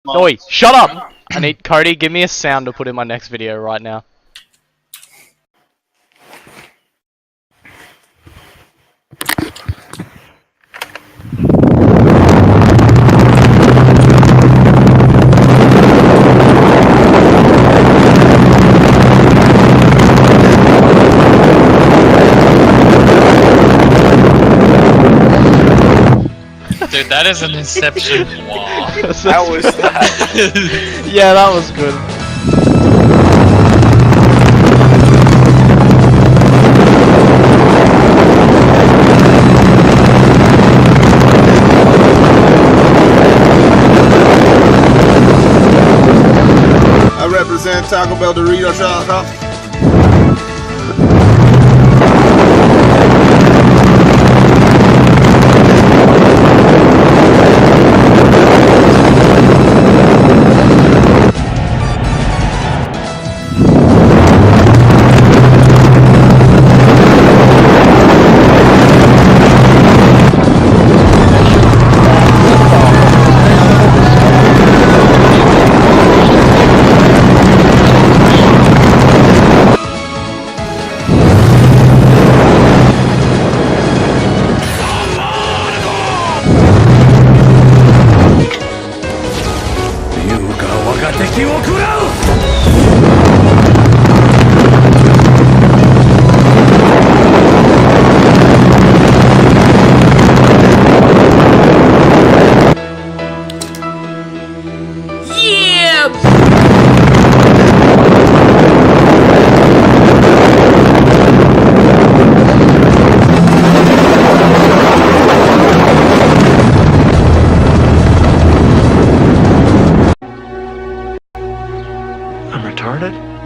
Oi, shut up! I need Cody, give me a sound to put in my next video right now. Dude, that is an Inception wall. How was that? Yeah, that was good. I represent Taco Bell Dorito Shop. I'm retarded?